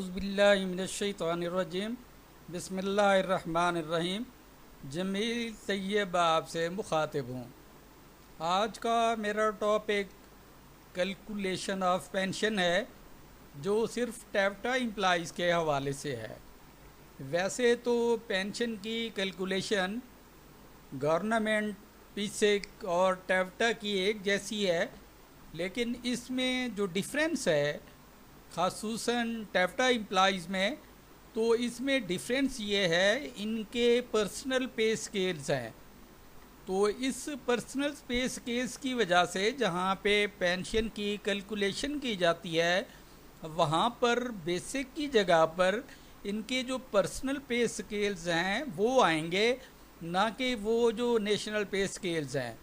औज़ुबिल्लाहिमिनश्शैतानिर्रजीम बिस्मिल्लाहिर्रहमानिर्रहीम। जमील तैयब आपसे मुखातिब हूँ। आज का मेरा टॉपिक कैलकुलेशन ऑफ पेंशन है, जो सिर्फ टैप्टा एम्प्लॉइज़ के हवाले से है। वैसे तो पेंशन की कैलकुलेशन गवर्नमेंट, पीसेक और टैप्टा की एक जैसी है, लेकिन इसमें जो डिफरेंस है ख़ासूसन टैप्टा एम्प्लॉइज़ में, तो इसमें डिफरेंस ये है इनके पर्सनल पे स्केल्स हैं। तो इस पर्सनल पे स्केल्स की वजह से जहाँ पे पेंशन की कैलकुलेशन की जाती है, वहाँ पर बेसिक की जगह पर इनके जो पर्सनल पे स्केल्स हैं वो आएंगे, ना कि वो जो नेशनल पे स्केल्स हैं।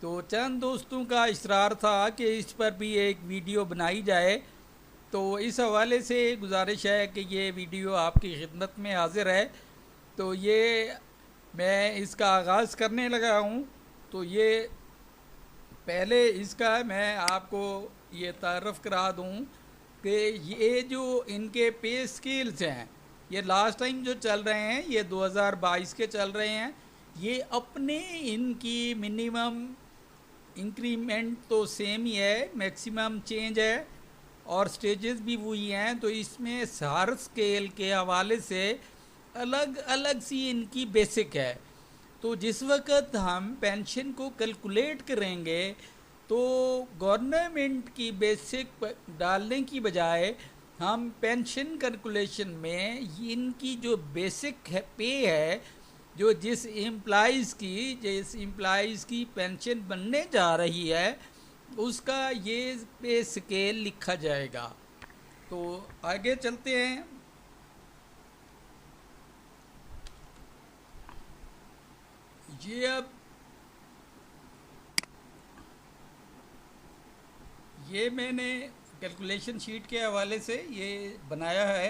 तो चंद दोस्तों का इसरार था कि इस पर भी एक वीडियो बनाई जाए, तो इस हवाले से गुजारिश है कि ये वीडियो आपकी खिदमत में हाज़िर है। तो ये मैं इसका आगाज़ करने लगा हूँ। तो ये पहले इसका मैं आपको ये तारफ़ करा दूँ कि ये जो इनके पे स्केल्स हैं, ये लास्ट टाइम जो चल रहे हैं ये 2022 के चल रहे हैं। ये अपने इनकी मिनिमम इंक्रीमेंट तो सेम ही है, मैक्सिमम चेंज है और स्टेजेस भी वही हैं। तो इसमें हर स्केल के हवाले से अलग अलग सी इनकी बेसिक है। तो जिस वक्त हम पेंशन को कैलकुलेट करेंगे तो गवर्नमेंट की बेसिक डालने की बजाय हम पेंशन कैलकुलेशन में इनकी जो बेसिक है पे है, जो जिस एम्प्लॉइज़ की पेंशन बनने जा रही है, उसका ये पे स्केल लिखा जाएगा। तो आगे चलते हैं। ये अब ये मैंने कैलकुलेशन शीट के हवाले से ये बनाया है।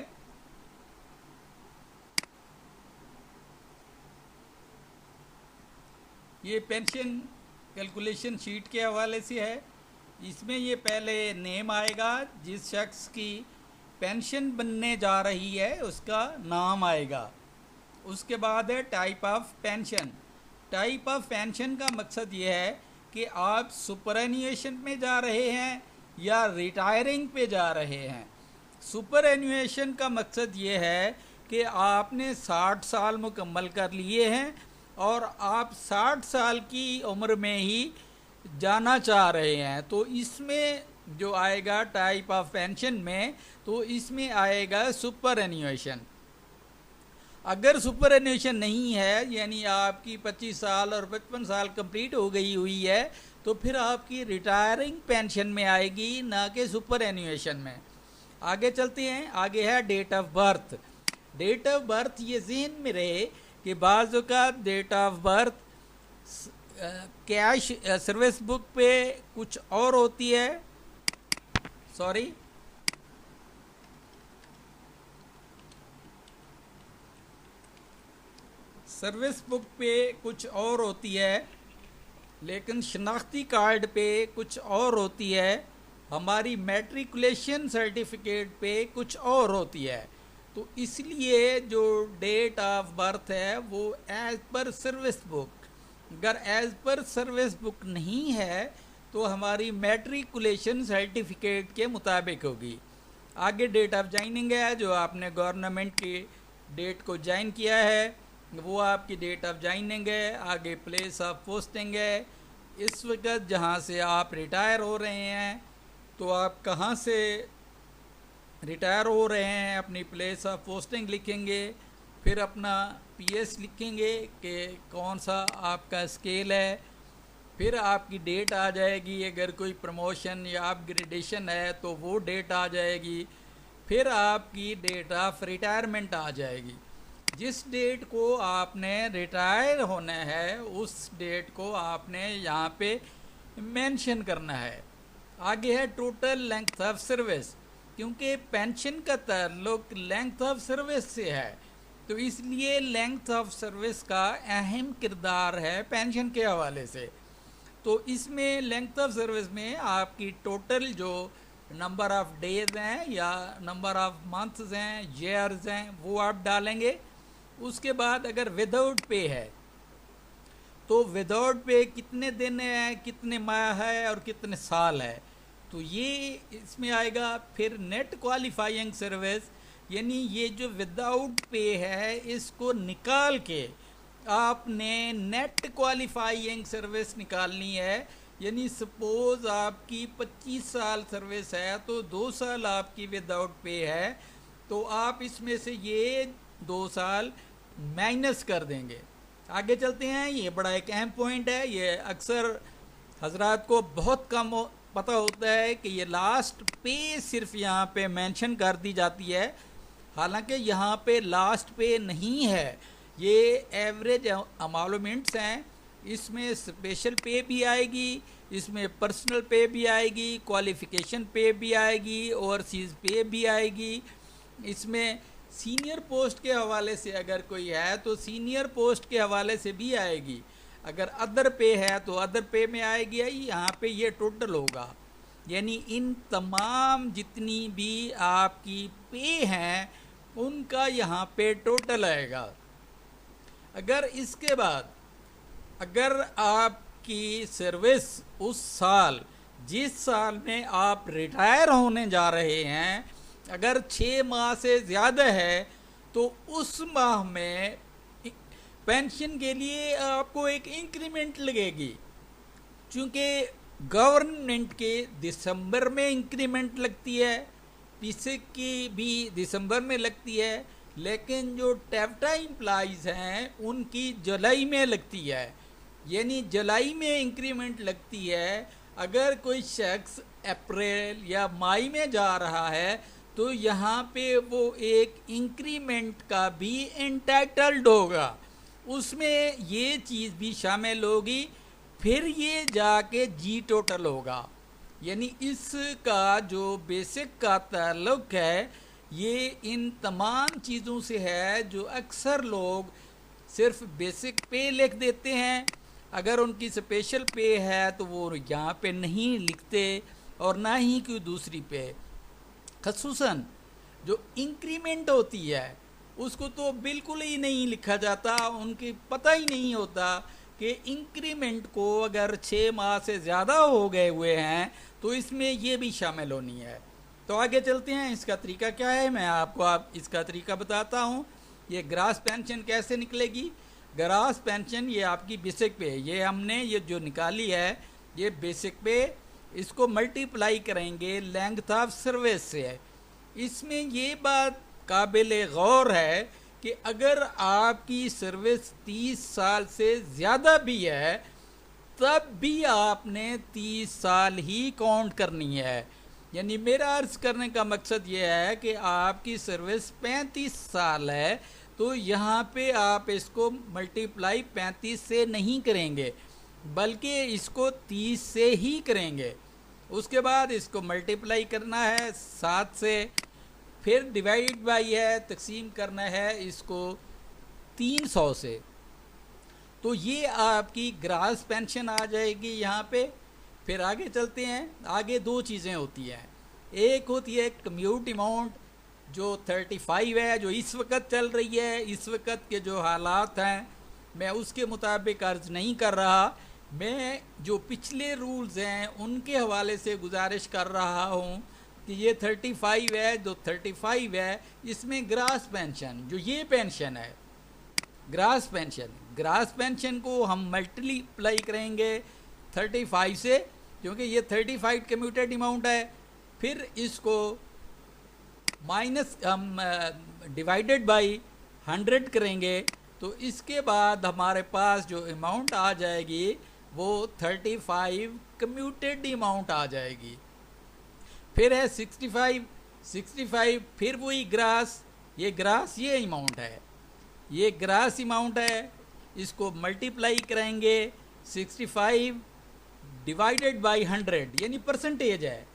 ये पेंशन कैलकुलेशन शीट के हवाले से है। इसमें ये पहले नेम आएगा, जिस शख्स की पेंशन बनने जा रही है उसका नाम आएगा। उसके बाद है type of pension. Type of pension का मकसद ये है कि आप सुपरएन्युएशन में जा रहे हैं या रिटायरिंग पे जा रहे हैं। सुपरएन्युएशन का मकसद ये है कि आपने 60 साल मुकम्मल कर लिए हैं और आप 60 साल की उम्र में ही जाना चाह रहे हैं। तो इसमें जो आएगा टाइप ऑफ पेंशन में, तो इसमें आएगा सुपरएन्युएशन। अगर सुपरएन्युएशन नहीं है, यानी आपकी 25 साल और 55 साल कंप्लीट हो गई हुई है, तो फिर आपकी रिटायरिंग पेंशन में आएगी, ना कि सुपरएन्युएशन में। आगे चलते हैं। आगे है date of birth. Date of birth ये ज़हन में रहे कि बाज़ औक़ात डेट ऑफ बर्थ कैश सर्विस बुक पे कुछ और होती है, सॉरी, सर्विस बुक पे कुछ और होती है, लेकिन शनाख्ती कार्ड पे कुछ और होती है, हमारी मैट्रिकुलेशन सर्टिफिकेट पे कुछ और होती है। तो इसलिए जो डेट ऑफ बर्थ है वो एज़ पर सर्विस बुक, अगर एज़ पर सर्विस बुक नहीं है तो हमारी मैट्रिकुलेशन सर्टिफिकेट के मुताबिक होगी। आगे डेट ऑफ ज्वाइनिंग है, जो आपने गवर्नमेंट की डेट को ज्वाइन किया है वो आपकी डेट ऑफ ज्वाइनिंग है। आगे प्लेस ऑफ पोस्टिंग है, इस वक्त जहाँ से आप रिटायर हो रहे हैं, तो आप कहाँ से रिटायर हो रहे हैं अपनी प्लेस ऑफ पोस्टिंग लिखेंगे, फिर अपना पीएस लिखेंगे कि कौन सा आपका स्केल है, फिर आपकी डेट आ जाएगी। अगर कोई प्रमोशन या अपग्रेडेशन है तो वो डेट आ जाएगी, फिर आपकी डेट ऑफ रिटायरमेंट आ जाएगी। जिस डेट को आपने रिटायर होना है उस डेट को आपने यहाँ पे मेंशन करना है। आगे है टोटल लेंथ ऑफ सर्विस। क्योंकि पेंशन का ताल्लुक लेंथ ऑफ सर्विस से है, तो इसलिए लेंथ ऑफ सर्विस का अहम किरदार है पेंशन के हवाले से। तो इसमें लेंथ ऑफ सर्विस में आपकी टोटल जो नंबर ऑफ डेज हैं या नंबर ऑफ मंथ्स हैं, ईयर्स हैं, वो आप डालेंगे। उसके बाद अगर विदाउट पे है तो विदाउट पे कितने दिन है, कितने माह है और कितने साल है, तो ये इसमें आएगा। फिर नेट क्वालिफाइंग सर्विस, यानी ये जो विदाउट पे है इसको निकाल के आपने नेट क्वालिफाइंग सर्विस निकालनी है। यानी सपोज आपकी 25 साल सर्विस है तो 2 साल आपकी विदाउट पे है, तो आप इसमें से ये 2 साल माइनस कर देंगे। आगे चलते हैं। ये बड़ा एक अहम पॉइंट है, ये अक्सर हजरात को बहुत कम पता होता है कि ये लास्ट पे सिर्फ यहाँ पे मेंशन कर दी जाती है, हालांकि यहाँ पे लास्ट पे नहीं है, ये एवरेज अमाउंट्स हैं। इसमें स्पेशल पे भी आएगी, इसमें पर्सनल पे भी आएगी, क्वालिफिकेशन पे भी आएगी, ओवरसीज़ पे भी आएगी। इसमें सीनियर पोस्ट के हवाले से अगर कोई है तो सीनियर पोस्ट के हवाले से भी आएगी। अगर अदर पे है तो अदर पे में आएगी। यहाँ पे ये टोटल होगा, यानी इन तमाम जितनी भी आपकी पे हैं उनका यहाँ पे टोटल आएगा। अगर इसके बाद अगर आपकी सर्विस उस साल, जिस साल में आप रिटायर होने जा रहे हैं, अगर 6 माह से ज़्यादा है तो उस माह में पेंशन के लिए आपको एक इंक्रीमेंट लगेगी। चूँकि गवर्नमेंट के दिसंबर में इंक्रीमेंट लगती है, पीछे की भी दिसंबर में लगती है, लेकिन जो टेफ्टा एम्प्लॉइज़ हैं उनकी जुलाई में लगती है, यानी जुलाई में इंक्रीमेंट लगती है। अगर कोई शख्स अप्रैल या मई में जा रहा है तो यहाँ पे वो एक इंक्रीमेंट का भी एंटाइटल्ड होगा, उसमें ये चीज़ भी शामिल होगी, फिर ये जाके जी टोटल होगा। यानी इसका जो बेसिक का ताल्लुक है ये इन तमाम चीज़ों से है जो अक्सर लोग सिर्फ बेसिक पे लिख देते हैं। अगर उनकी स्पेशल पे है तो वो यहाँ पे नहीं लिखते और ना ही कोई दूसरी पे। ख़ुसूसन जो इंक्रीमेंट होती है उसको तो बिल्कुल ही नहीं लिखा जाता, उनकी पता ही नहीं होता कि इंक्रीमेंट को अगर 6 माह से ज़्यादा हो गए हुए हैं तो इसमें ये भी शामिल होनी है। तो आगे चलते हैं, इसका तरीका क्या है, मैं आपको इसका तरीका बताता हूँ। ये ग्रास पेंशन कैसे निकलेगी। ग्रास पेंशन ये आपकी बेसिक पे, ये हमने ये जो निकाली है ये बेसिक पे, इसको मल्टीप्लाई करेंगे लेंथ ऑफ सर्विस से। इसमें ये बात काबिल गौर है कि अगर आपकी सर्विस 30 साल से ज़्यादा भी है तब भी आपने 30 साल ही काउंट करनी है। यानी मेरा अर्ज़ करने का मकसद ये है कि आपकी सर्विस 35 साल है तो यहाँ पे आप इसको मल्टीप्लाई 35 से नहीं करेंगे बल्कि इसको 30 से ही करेंगे। उसके बाद इसको मल्टीप्लाई करना है 7 से, फिर डिवाइड बाई है, तकसीम करना है इसको 300 से। तो ये आपकी ग्रास पेंशन आ जाएगी यहाँ पे। फिर आगे चलते हैं। आगे 2 चीज़ें होती हैं, एक होती है कम्यूट अमाउंट जो 35 है, जो इस वक्त चल रही है। इस वक्त के जो हालात हैं मैं उसके मुताबिक अर्ज़ नहीं कर रहा, मैं जो पिछले रूल्स हैं उनके हवाले से गुजारिश कर रहा हूँ कि ये 35 है, जो 35 है इसमें ग्रास पेंशन, जो ये पेंशन है ग्रास पेंशन को हम मल्टीप्लाई करेंगे 35 से, क्योंकि ये 35 कम्यूटेड अमाउंट है। फिर इसको माइनस हम डिवाइडेड बाई 100 करेंगे, तो इसके बाद हमारे पास जो अमाउंट आ जाएगी वो 35 कम्यूटेड अमाउंट आ जाएगी। फिर है 65, फिर वही ग्रास, ये अमाउंट है, ये ग्रास अमाउंट है। इसको मल्टीप्लाई करेंगे 65 डिवाइडेड बाई 100, यानी परसेंटेज है,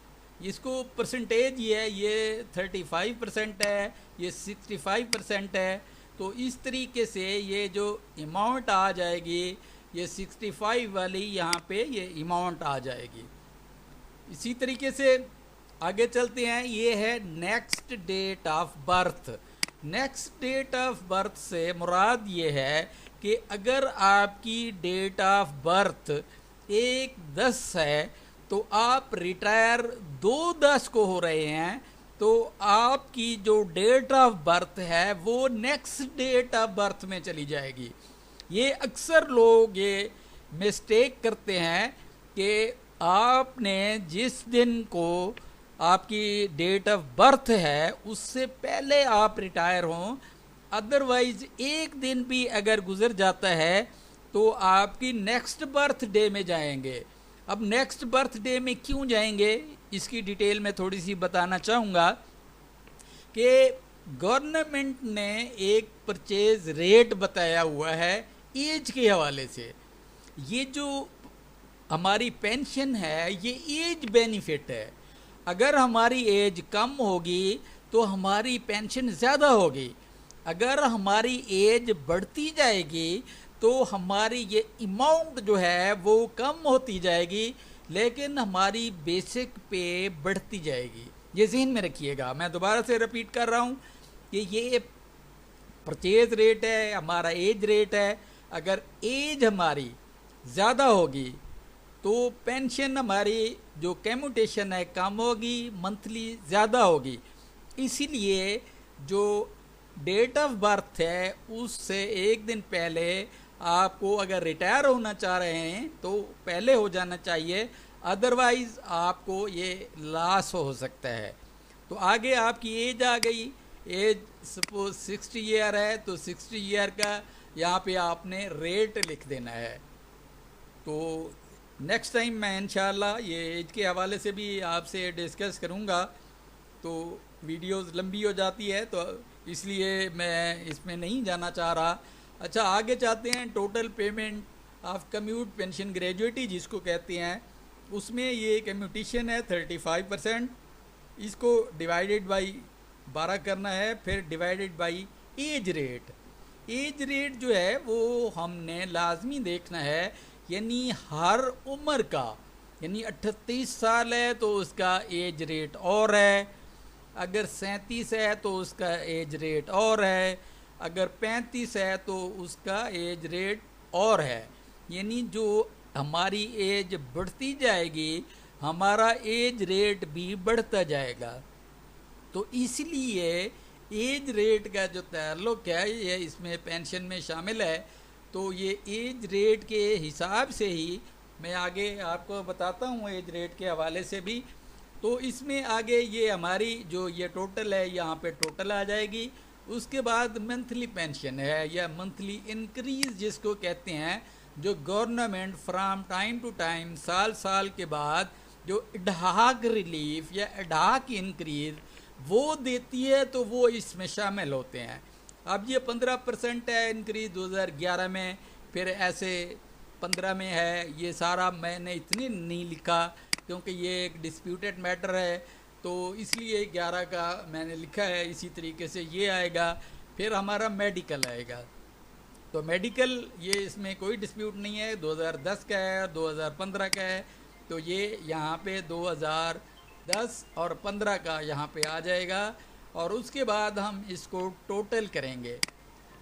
इसको परसेंटेज ही है, ये 35% है, ये 65% है। तो इस तरीके से ये जो अमाउंट आ जाएगी ये 65 वाली यहाँ पे ये अमाउंट आ जाएगी। इसी तरीके से आगे चलते हैं। ये है next date of birth. Next date of birth से मुराद ये है कि अगर आपकी डेट ऑफ बर्थ 1/10 है तो आप रिटायर 2/10 को हो रहे हैं, तो आपकी जो डेट ऑफ बर्थ है वो नेक्स्ट डेट ऑफ बर्थ में चली जाएगी। ये अक्सर लोग ये मिस्टेक करते हैं कि आपने जिस दिन को आपकी डेट ऑफ बर्थ है उससे पहले आप रिटायर हों, अदरवाइज एक दिन भी अगर गुजर जाता है तो आपकी नेक्स्ट बर्थडे में जाएंगे। अब नेक्स्ट बर्थडे में क्यों जाएंगे इसकी डिटेल में थोड़ी सी बताना चाहूँगा कि गवर्नमेंट ने एक परचेज रेट बताया हुआ है एज के हवाले से। ये जो हमारी पेंशन है ये एज बेनिफिट है। अगर हमारी एज कम होगी तो हमारी पेंशन ज़्यादा होगी, अगर हमारी एज बढ़ती जाएगी तो हमारी ये अमाउंट जो है वो कम होती जाएगी, लेकिन हमारी बेसिक पे बढ़ती जाएगी। ये ज़हन में रखिएगा। मैं दोबारा से रिपीट कर रहा हूँ कि ये परचेज रेट है, हमारा एज रेट है। अगर एज हमारी ज़्यादा होगी तो पेंशन हमारी जो कम्यूटेशन है कम होगी, मंथली ज़्यादा होगी। इसीलिए जो डेट ऑफ बर्थ है उससे एक दिन पहले आपको अगर रिटायर होना चाह रहे हैं तो पहले हो जाना चाहिए, अदरवाइज़ आपको ये लॉस हो सकता है। तो आगे आपकी एज आ गई, एज सपोज 60 ईयर है तो 60 ईयर का यहाँ पे आपने रेट लिख देना है। तो नेक्स्ट टाइम मैं इंशाल्लाह ये एज के हवाले से भी आपसे डिस्कस करूँगा। तो वीडियोस लंबी हो जाती है तो इसलिए मैं इसमें नहीं जाना चाह रहा। अच्छा, आगे चाहते हैं। Total payment of commute pension gratuity जिसको कहते हैं, उसमें ये कम्यूटेशन है 35%। इसको डिवाइडेड बाई 12 करना है, फिर divided by age rate. Age rate जो है वो हमने लाजमी देखना है, यानी हर उम्र का, यानी 38 साल है तो उसका एज रेट और है, अगर 37 है तो उसका एज रेट और है, अगर 35 है तो उसका एज रेट और है। यानी जो हमारी एज बढ़ती जाएगी हमारा एज रेट भी बढ़ता जाएगा। तो इसलिए एज रेट का जो ताल्लुक़ है ये इसमें पेंशन में शामिल है। तो ये एज रेट के हिसाब से ही मैं आगे आपको बताता हूँ एज रेट के हवाले से भी। तो इसमें आगे ये हमारी जो ये टोटल है यहाँ पे टोटल आ जाएगी। उसके बाद मंथली पेंशन है या मंथली इंक्रीज़ जिसको कहते हैं, जो government from time to time साल साल के बाद जो एडहाक रिलीफ या एडहाक इंक्रीज़ वो देती है, तो वो इसमें शामिल होते हैं। अब ये 15% है इंक्रीज़ 2011 में, फिर ऐसे 15 में है। ये सारा मैंने इतनी नहीं लिखा क्योंकि ये एक डिस्प्यूटेड मैटर है, तो इसलिए 11 का मैंने लिखा है। इसी तरीके से ये आएगा। फिर हमारा मेडिकल आएगा। तो मेडिकल ये इसमें कोई डिस्प्यूट नहीं है, 2010 का है, 2015 का है। तो ये यहाँ पे 2010 और 15 का यहाँ पे आ जाएगा। और उसके बाद हम इसको टोटल करेंगे।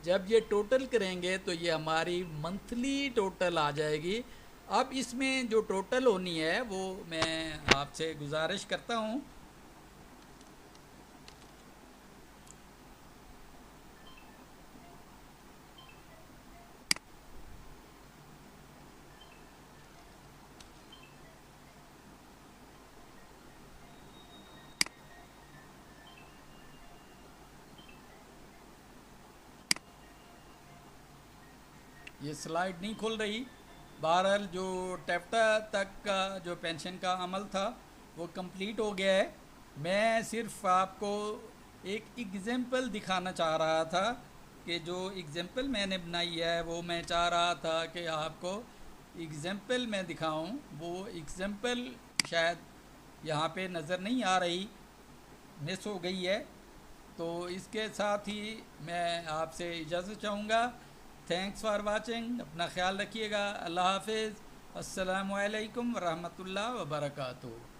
जब ये टोटल करेंगे तो ये हमारी मंथली टोटल आ जाएगी। अब इसमें जो टोटल होनी है वो मैं आपसे गुजारिश करता हूँ। ये स्लाइड नहीं खुल रही। बहरहाल जो टेफ्टा तक का जो पेंशन का अमल था वो कंप्लीट हो गया है। मैं सिर्फ आपको एक एग्ज़ाम्पल दिखाना चाह रहा था कि जो एग्ज़ाम्पल मैंने बनाई है वो मैं चाह रहा था कि आपको एग्ज़ाम्पल मैं दिखाऊं। वो एग्ज़ाम्पल शायद यहाँ पे नज़र नहीं आ रही, मिस हो गई है। तो इसके साथ ही मैं आपसे इजाज़त चाहूँगा। Thanks for watching. अपना ख्याल रखिएगा। अल्लाह हाफिज़। अस्सलामु अलैकुम वरहमतुल्लाह वबरकातुहू।